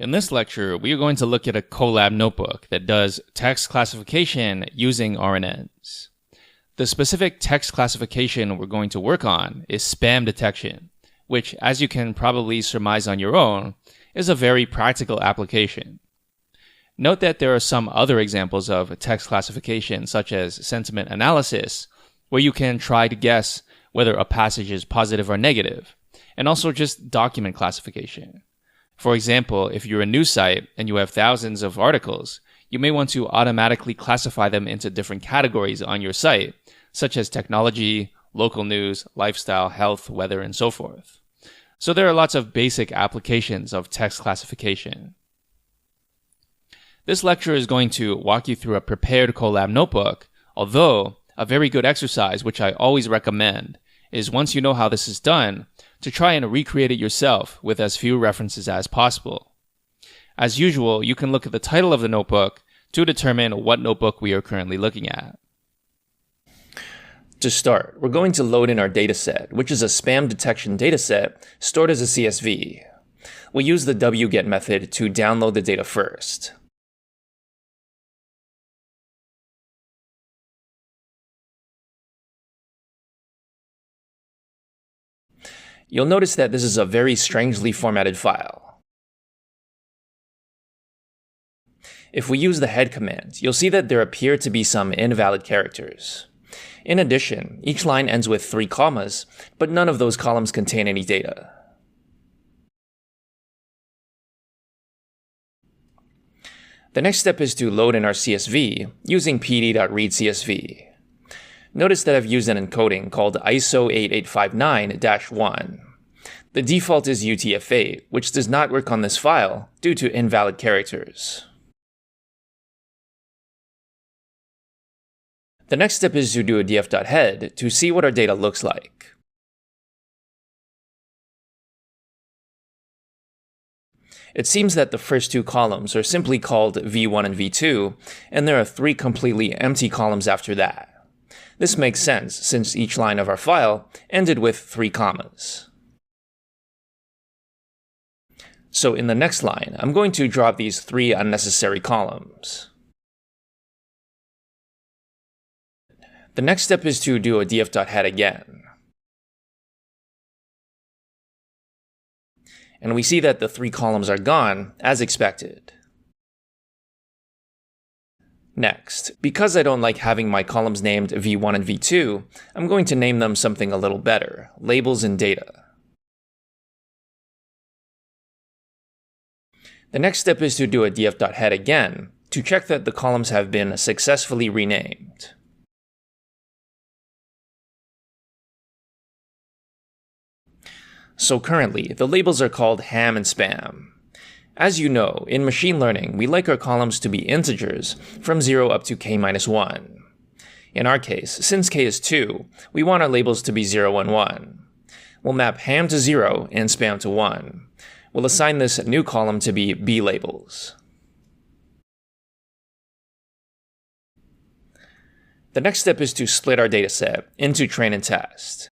In this lecture, we are going to look at a Colab notebook that does text classification using RNNs. The specific text classification we're going to work on is spam detection, which, as you can probably surmise on your own, is a very practical application. Note that there are some other examples of text classification, such as sentiment analysis, where you can try to guess whether a passage is positive or negative, and also just document classification. For example, if you're a news site and you have thousands of articles, you may want to automatically classify them into different categories on your site, such as technology, local news, lifestyle, health, weather, and so forth. So there are lots of basic applications of text classification. This lecture is going to walk you through a prepared Colab notebook, although a very good exercise, which I always recommend, is once you know how this is done, to try and recreate it yourself with as few references as possible. As usual, you can look at the title of the notebook to determine what notebook we are currently looking at. To start, we're going to load in our dataset, which is a spam detection dataset stored as a CSV. We'll use the wget method to download the data first. You'll notice that this is a very strangely formatted file. If we use the head command, you'll see that there appear to be some invalid characters. In addition, each line ends with 3 commas, but none of those columns contain any data. The next step is to load in our CSV using pd.readcsv. Notice that I've used an encoding called ISO 8859-1. The default is UTF-8, which does not work on this file due to invalid characters. The next step is to do a df.head to see what our data looks like. It seems that the first 2 columns are simply called V1 and V2, and there are 3 completely empty columns after that. This makes sense since each line of our file ended with 3 commas. So in the next line, I'm going to drop these 3 unnecessary columns. The next step is to do a df.head again. And we see that the 3 columns are gone, as expected. Next, because I don't like having my columns named V1 and V2, I'm going to name them something a little better, labels and data. The next step is to do a df.head again to check that the columns have been successfully renamed. So currently, the labels are called ham and spam. As you know, in machine learning, we like our columns to be integers from 0 up to k-1. In our case, since k is 2, we want our labels to be 0 and 1. We'll map ham to 0 and spam to 1. We'll assign this new column to be b labels. The next step is to split our dataset into train and test.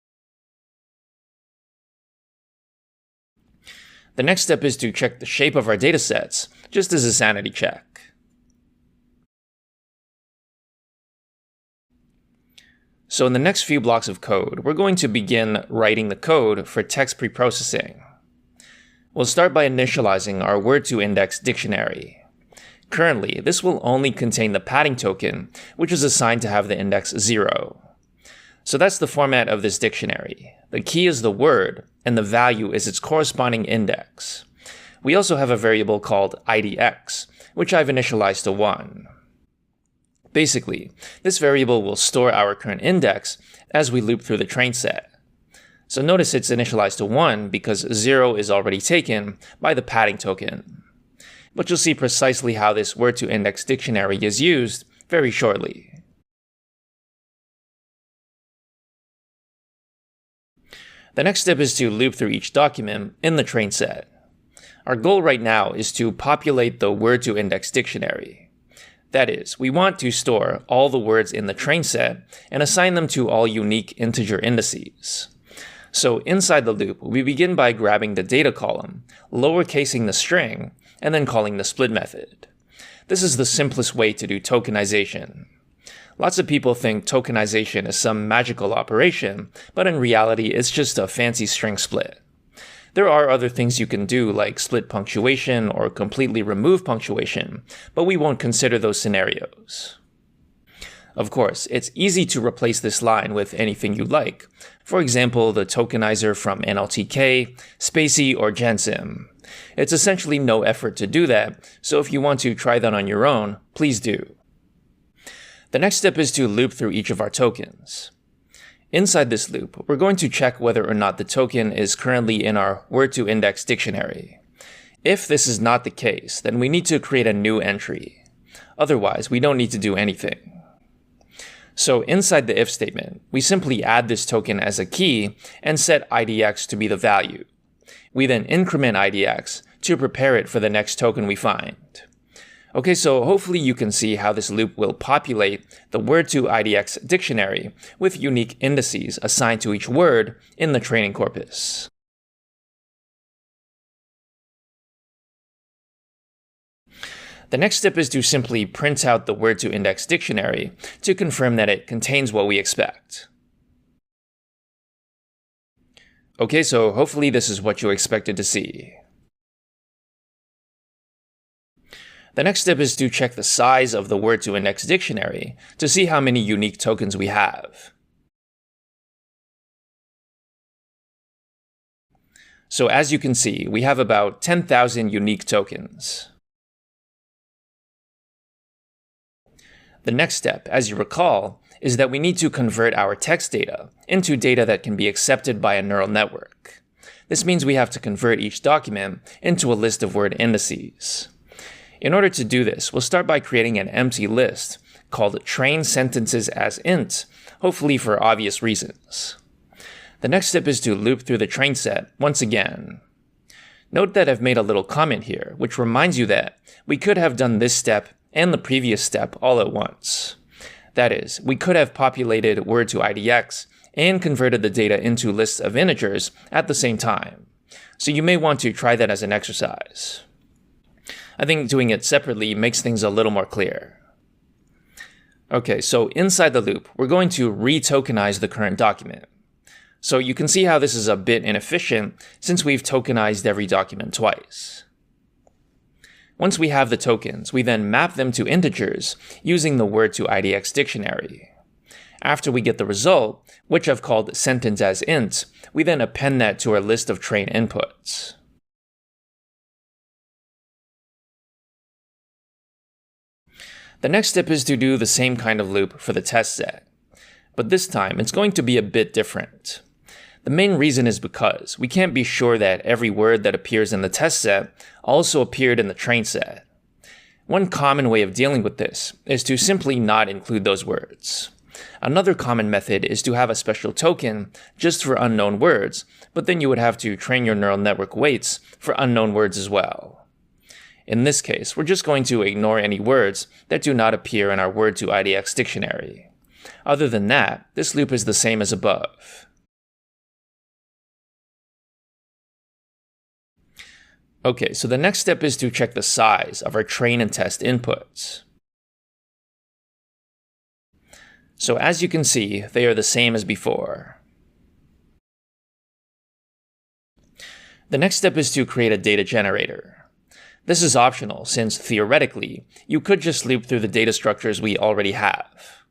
The next step is to check the shape of our datasets, just as a sanity check. So in the next few blocks of code, we're going to begin writing the code for text preprocessing. We'll start by initializing our word-to-index dictionary. Currently, this will only contain the padding token, which is assigned to have the index 0. So that's the format of this dictionary. The key is the word, and the value is its corresponding index. We also have a variable called idx, which I've initialized to 1. Basically, this variable will store our current index as we loop through the train set. So notice it's initialized to 1 because 0 is already taken by the padding token. But you'll see precisely how this word-to-index dictionary is used very shortly. The next step is to loop through each document in the train set. Our goal right now is to populate the word-to-index dictionary. That is, we want to store all the words in the train set and assign them to all unique integer indices. So inside the loop, we begin by grabbing the data column, lowercasing the string, and then calling the split method. This is the simplest way to do tokenization. Lots of people think tokenization is some magical operation, but in reality it's just a fancy string split. There are other things you can do like split punctuation or completely remove punctuation, but we won't consider those scenarios. Of course, it's easy to replace this line with anything you like. For example, the tokenizer from NLTK, Spacy, or Gensim. It's essentially no effort to do that, so if you want to try that on your own, please do. The next step is to loop through each of our tokens. Inside this loop, we're going to check whether or not the token is currently in our word-to-index dictionary. If this is not the case, then we need to create a new entry. Otherwise, we don't need to do anything. So inside the if statement, we simply add this token as a key and set IDX to be the value. We then increment IDX to prepare it for the next token we find. Okay, so hopefully you can see how this loop will populate the word-to-IDX dictionary with unique indices assigned to each word in the training corpus. The next step is to simply print out the word-to-index dictionary to confirm that it contains what we expect. Okay, so hopefully this is what you expected to see. The next step is to check the size of the word-to-index dictionary to see how many unique tokens we have. So as you can see, we have about 10,000 unique tokens. The next step, as you recall, is that we need to convert our text data into data that can be accepted by a neural network. This means we have to convert each document into a list of word indices. In order to do this, we'll start by creating an empty list called train sentences as int, hopefully for obvious reasons. The next step is to loop through the train set once again. Note that I've made a little comment here, which reminds you that we could have done this step and the previous step all at once. That is, we could have populated word-to-IDX and converted the data into lists of integers at the same time. So you may want to try that as an exercise. I think doing it separately makes things a little more clear. Okay, so inside the loop, we're going to re-tokenize the current document. So you can see how this is a bit inefficient since we've tokenized every document twice. Once we have the tokens, we then map them to integers using the word-to-IDX dictionary. After we get the result, which I've called sentence as int, we then append that to our list of train inputs. The next step is to do the same kind of loop for the test set. But this time, it's going to be a bit different. The main reason is because we can't be sure that every word that appears in the test set also appeared in the train set. One common way of dealing with this is to simply not include those words. Another common method is to have a special token just for unknown words, but then you would have to train your neural network weights for unknown words as well. In this case, we're just going to ignore any words that do not appear in our word-to-IDX dictionary. Other than that, this loop is the same as above. Okay, so the next step is to check the size of our train and test inputs. So as you can see, they are the same as before. The next step is to create a data generator. This is optional since, theoretically, you could just loop through the data structures we already have.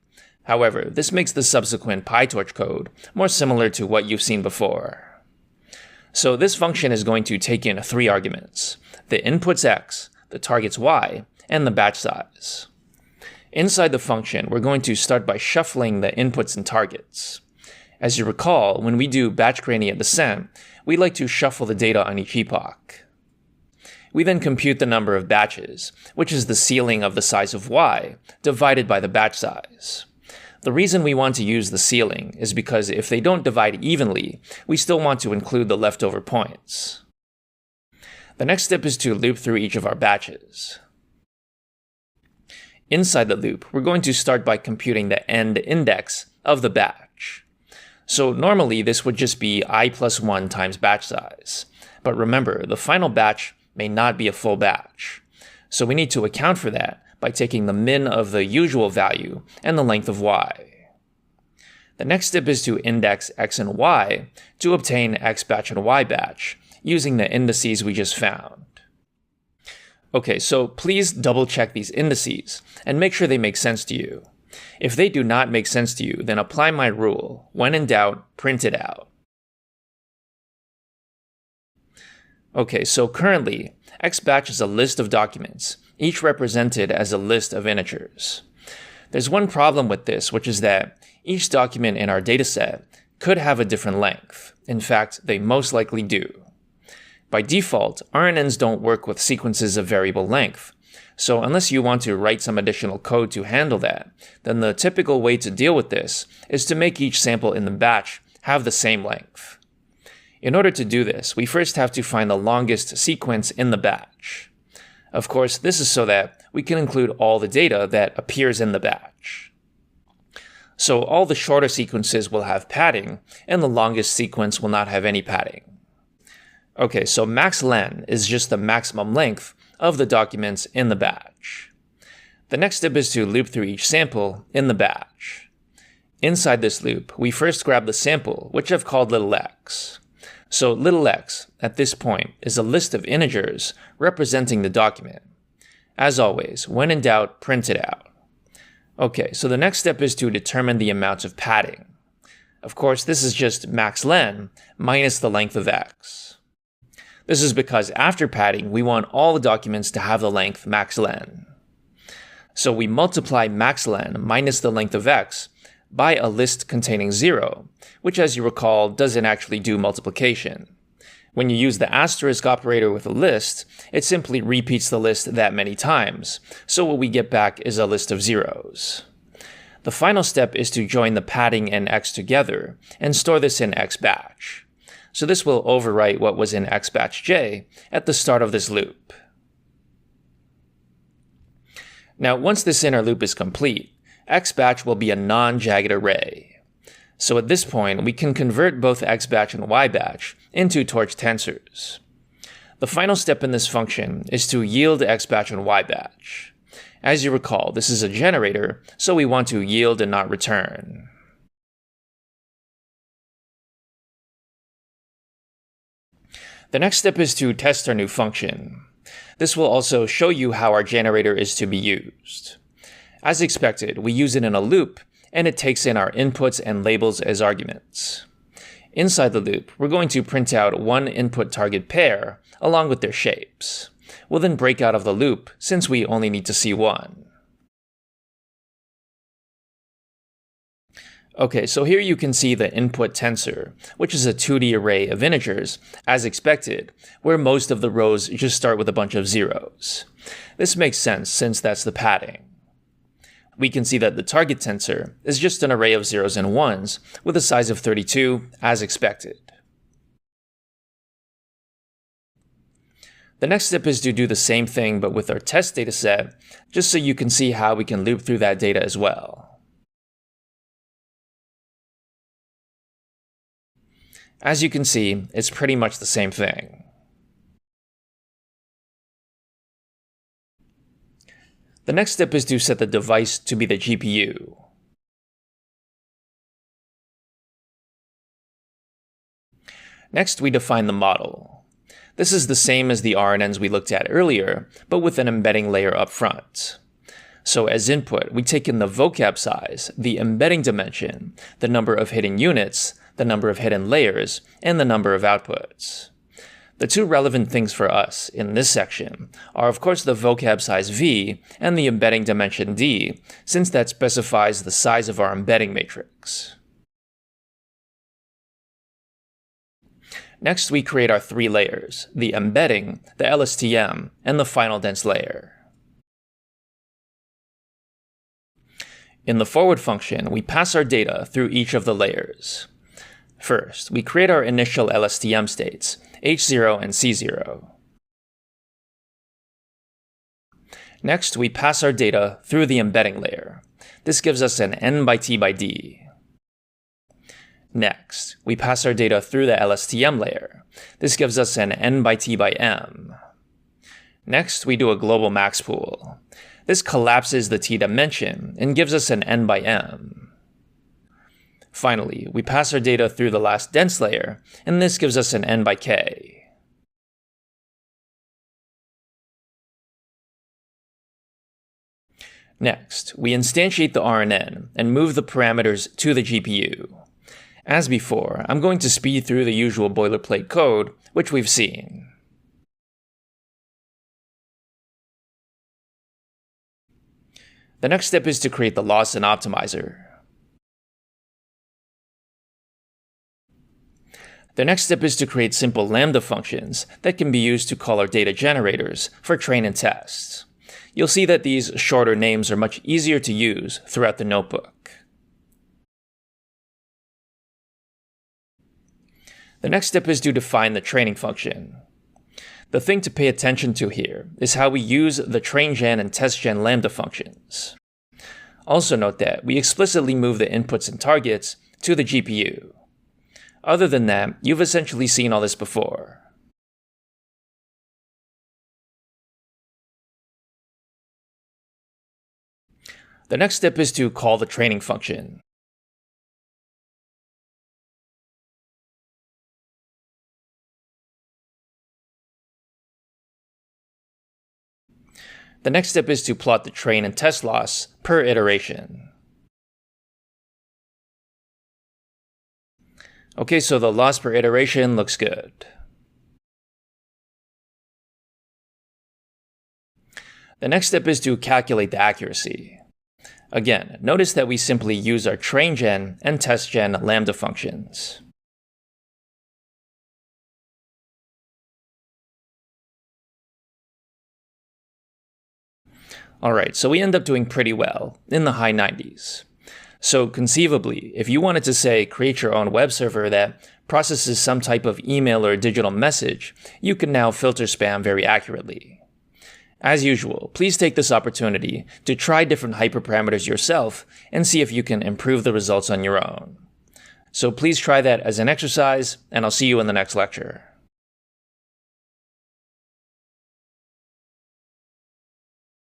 However, this makes the subsequent PyTorch code more similar to what you've seen before. So this function is going to take in 3 arguments: the inputs x, the targets y, and the batch size. Inside the function, we're going to start by shuffling the inputs and targets. As you recall, when we do batch gradient descent, we like to shuffle the data on each epoch. We then compute the number of batches, which is the ceiling of the size of y, divided by the batch size. The reason we want to use the ceiling is because if they don't divide evenly, we still want to include the leftover points. The next step is to loop through each of our batches. Inside the loop, we're going to start by computing the end index of the batch. So normally this would just be I plus 1 times batch size. But remember, the final batch may not be a full batch. So we need to account for that by taking the min of the usual value and the length of y. The next step is to index x and y to obtain x batch and y batch using the indices we just found. Okay, so please double check these indices and make sure they make sense to you. If they do not make sense to you, then apply my rule. When in doubt, print it out. Okay, so currently, x batch is a list of documents, each represented as a list of integers. There's one problem with this, which is that each document in our dataset could have a different length. In fact, they most likely do. By default, RNNs don't work with sequences of variable length, so unless you want to write some additional code to handle that, then the typical way to deal with this is to make each sample in the batch have the same length. In order to do this, we first have to find the longest sequence in the batch. Of course, this is so that we can include all the data that appears in the batch. So all the shorter sequences will have padding, and the longest sequence will not have any padding. Okay, so max len is just the maximum length of the documents in the batch. The next step is to loop through each sample in the batch. Inside this loop, we first grab the sample, which I've called little x. So little x, at this point, is a list of integers representing the document. As always, when in doubt, print it out. Okay, so the next step is to determine the amount of padding. Of course, this is just max len minus the length of x. This is because after padding, we want all the documents to have the length max len. So we multiply max len minus the length of x by a list containing 0, which, as you recall, doesn't actually do multiplication. When you use the asterisk operator with a list, it simply repeats the list that many times, so what we get back is a list of zeros. The final step is to join the padding and x together and store this in x batch. So this will overwrite what was in x batch j at the start of this loop. Now, once this inner loop is complete, x batch will be a non-jagged array. So at this point, we can convert both x batch and y batch into torch tensors. The final step in this function is to yield x batch and y batch. As you recall, this is a generator, so we want to yield and not return. The next step is to test our new function. This will also show you how our generator is to be used. As expected, we use it in a loop, and it takes in our inputs and labels as arguments. Inside the loop, we're going to print out one input target pair along with their shapes. We'll then break out of the loop since we only need to see one. Okay, so here you can see the input tensor, which is a 2D array of integers, as expected, where most of the rows just start with a bunch of zeros. This makes sense since that's the padding. We can see that the target tensor is just an array of zeros and ones with a size of 32, as expected. The next step is to do the same thing but with our test dataset, just so you can see how we can loop through that data as well. As you can see, it's pretty much the same thing. The next step is to set the device to be the GPU. Next, we define the model. This is the same as the RNNs we looked at earlier, but with an embedding layer up front. So as input, we take in the vocab size, the embedding dimension, the number of hidden units, the number of hidden layers, and the number of outputs. The two relevant things for us in this section are of course the vocab size v and the embedding dimension d, since that specifies the size of our embedding matrix. Next, we create our three layers, the embedding, the LSTM, and the final dense layer. In the forward function, we pass our data through each of the layers. First, we create our initial LSTM states, H0 and C0. Next, we pass our data through the embedding layer. This gives us an n by t by d. Next, we pass our data through the LSTM layer. This gives us an n by t by m. Next, we do a global max pool. This collapses the t dimension and gives us an n by m. Finally, we pass our data through the last dense layer, and this gives us an n by k. Next, we instantiate the RNN and move the parameters to the GPU. As before, I'm going to speed through the usual boilerplate code, which we've seen. The next step is to create the loss and optimizer. The next step is to create simple lambda functions that can be used to call our data generators for train and test. You'll see that these shorter names are much easier to use throughout the notebook. The next step is to define the training function. The thing to pay attention to here is how we use the trainGen and testGen lambda functions. Also note that we explicitly move the inputs and targets to the GPU. Other than that, you've essentially seen all this before. The next step is to call the training function. The next step is to plot the train and test loss per iteration. Okay, so the loss per iteration looks good. The next step is to calculate the accuracy. Again, notice that we simply use our trainGen and testGen lambda functions. Alright, so we end up doing pretty well, in the high 90s. So conceivably, if you wanted to say create your own web server that processes some type of email or digital message, you can now filter spam very accurately. As usual, please take this opportunity to try different hyperparameters yourself and see if you can improve the results on your own. So please try that as an exercise, and I'll see you in the next lecture.